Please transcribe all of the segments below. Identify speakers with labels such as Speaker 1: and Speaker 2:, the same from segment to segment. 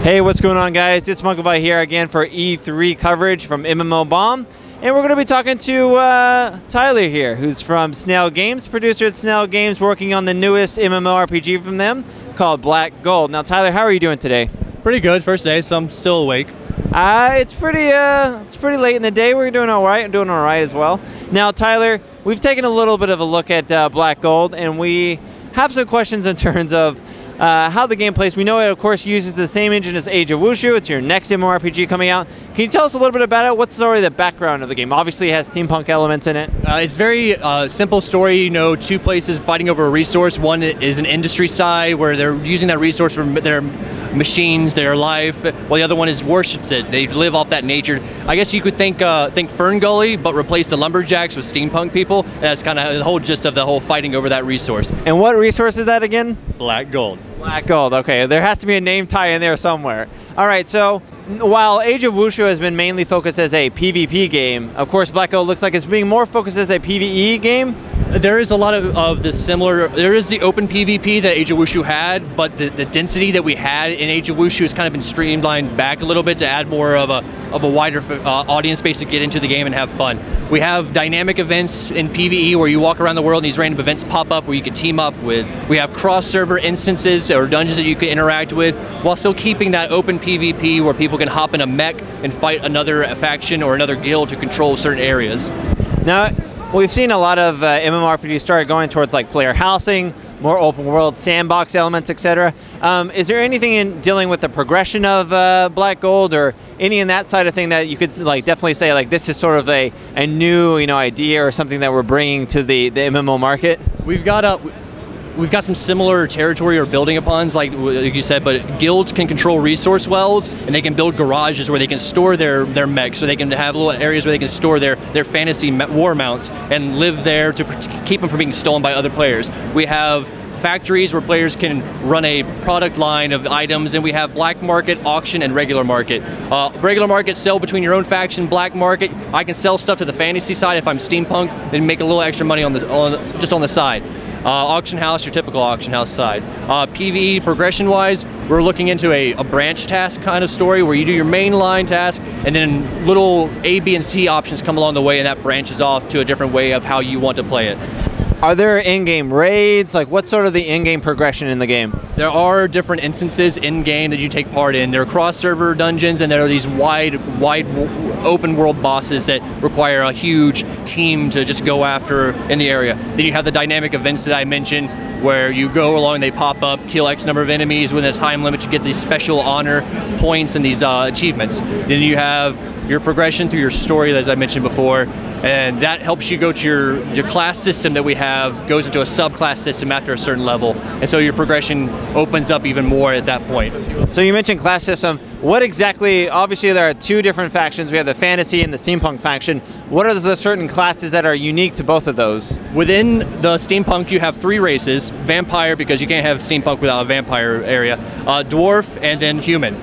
Speaker 1: Hey, what's going on, guys? It's Monkey here again for E3 coverage from MMOBomb. And we're going to be talking to Tyler here, who's from Snail Games, producer at Snail Games, working on the newest MMORPG from them called Black Gold. Now, Tyler, how are you doing today?
Speaker 2: Pretty good. First day, so I'm still awake.
Speaker 1: It's pretty late in the day. We're doing all right. I'm doing all right as well. Now, Tyler, we've taken a little bit of a look at Black Gold, and we have some questions in terms of how the game plays. We know it, of course, uses the same engine as Age of Wushu. It's your next MMORPG coming out. Can you tell us a little bit about it? What's the story, the background of the game? Obviously, it has steampunk elements in it.
Speaker 2: It's very simple story. You know, two places fighting over a resource. One is an industry side where they're using that resource for their machines, their life, while the other one is worships it. They live off that nature. I guess you could think Fern Gully, but replace the lumberjacks with steampunk people. That's kind of the whole gist of the whole fighting over that resource.
Speaker 1: And what resource is that again?
Speaker 2: Black Gold.
Speaker 1: Black Gold, okay. There has to be a name tie in there somewhere. All right, so while Age of Wushu has been mainly focused as a PvP game, of course Black Gold looks like it's being more focused as a PvE game.
Speaker 2: There is a lot of the similar, there is the open PvP that Age of Wushu had, but the density that we had in Age of Wushu has kind of been streamlined back a little bit to add more of a wider audience space to get into the game and have fun. We have dynamic events in PvE where you walk around the world and these random events pop up where you can team up with. We have cross-server instances or dungeons that you can interact with while still keeping that open PvP where people can hop in a mech and fight another faction or another guild to control certain areas.
Speaker 1: Now, we've seen a lot of MMORPGs start going towards like player housing, more open world sandbox elements, etc. Is there anything in dealing with the progression of Black Gold or any in that side of thing that you could like definitely say like this is sort of a new idea or something that we're bringing to the MMO market?
Speaker 2: We've got some similar territory or building upon, like you said, but guilds can control resource wells and they can build garages where they can store their mechs, so they can have little areas where they can store their fantasy war mounts and live there to keep them from being stolen by other players. We have factories where players can run a product line of items, and we have black market, auction, and regular market. Regular market, sell between your own faction. Black market, I can sell stuff to the fantasy side if I'm steampunk and make a little extra money just on the side. Auction house, your typical auction house side. PvE progression-wise, we're looking into a branch task kind of story where you do your main line task and then little A, B, and C options come along the way, and that branches off to a different way of how you want to play it.
Speaker 1: Are there in-game raids? Like, what's sort of the in-game progression in the game?
Speaker 2: There are different instances in-game that you take part in. There are cross-server dungeons, and there are these wide open-world bosses that require a huge team to just go after in the area. Then you have the dynamic events that I mentioned, where you go along, they pop up, kill X number of enemies within a time limit to get these special honor points and these achievements. Then you have your progression through your story, as I mentioned before, and that helps you go to your class system that we have, goes into a subclass system after a certain level, and so your progression opens up even more at that point.
Speaker 1: So you mentioned class system. What exactly, obviously there are two different factions, we have the fantasy and the steampunk faction. What are the certain classes that are unique to both of those?
Speaker 2: Within the steampunk you have three races: vampire, because you can't have steampunk without a vampire area, dwarf, and then human.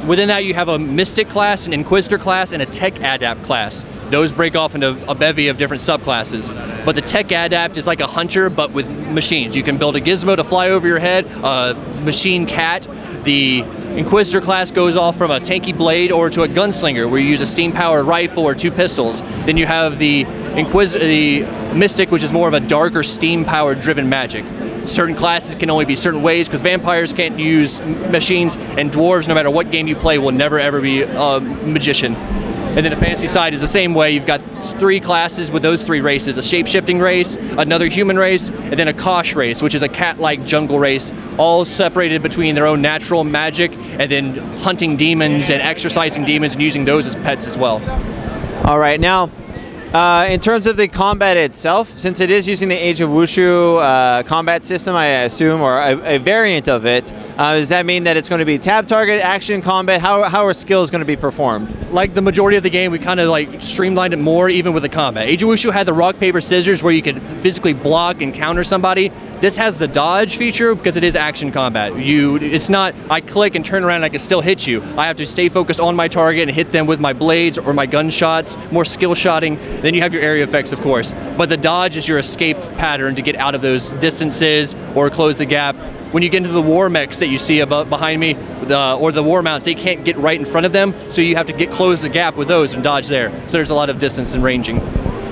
Speaker 2: Within that you have a mystic class, an inquisitor class, and a tech adept class. Those break off into a bevy of different subclasses. But the tech adept is like a hunter, but with machines. You can build a gizmo to fly over your head, a machine cat. The inquisitor class goes off from a tanky blade or to a gunslinger, where you use a steam-powered rifle or two pistols. Then you have the mystic, which is more of a darker steam-powered driven magic. Certain classes can only be certain ways, because vampires can't use machines, and dwarves, no matter what game you play, will never ever be a magician. And then the fantasy side is the same way. You've got three classes with those three races: a shape-shifting race, another human race, and then a Kosh race, which is a cat-like jungle race, all separated between their own natural magic and then hunting demons and exercising demons and using those as pets as well.
Speaker 1: All right, now, in terms of the combat itself, since it is using the Age of Wushu combat system, I assume, or a variant of it, does that mean that it's going to be tab target, action, combat? How are skills going to be performed?
Speaker 2: Like the majority of the game, we kind of like streamlined it more, even with the combat. Age of Wushu had the rock, paper, scissors, where you could physically block and counter somebody. This has the dodge feature because it is action combat. It's not, I click and turn around and I can still hit you. I have to stay focused on my target and hit them with my blades or my gunshots, more skill shotting. Then you have your area effects, of course. But the dodge is your escape pattern to get out of those distances or close the gap. when you get into the war mechs that you see behind me, or the war mounts, they can't get right in front of them, so you have to close the gap with those and dodge there. So there's a lot of distance and ranging.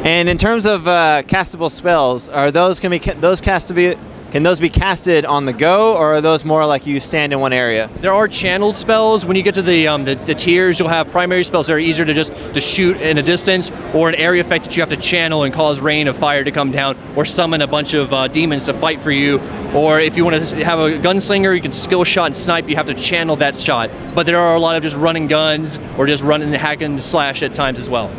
Speaker 1: And in terms of castable spells, are those can those be casted on the go, or are those more like you stand in one area?
Speaker 2: There are channeled spells. When you get to the tiers, you'll have primary spells that are easier to shoot in a distance, or an area effect that you have to channel and cause rain of fire to come down, or summon a bunch of demons to fight for you. Or if you want to have a gunslinger, you can skill shot and snipe, you have to channel that shot. But there are a lot of just running guns, or just running hack and slash at times as well.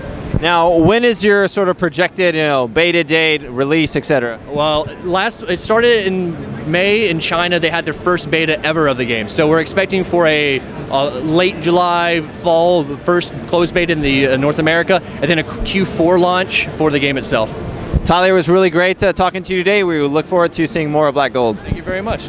Speaker 1: Now, when is your sort of projected, beta date, release, etc.?
Speaker 2: Well, it started in May in China. They had their first beta ever of the game. So we're expecting for a late July, fall, first closed beta in the North America, and then a Q4 launch for the game itself.
Speaker 1: Tyler, it was really great talking to you today. We look forward to seeing more of Black Gold.
Speaker 2: Thank you very much.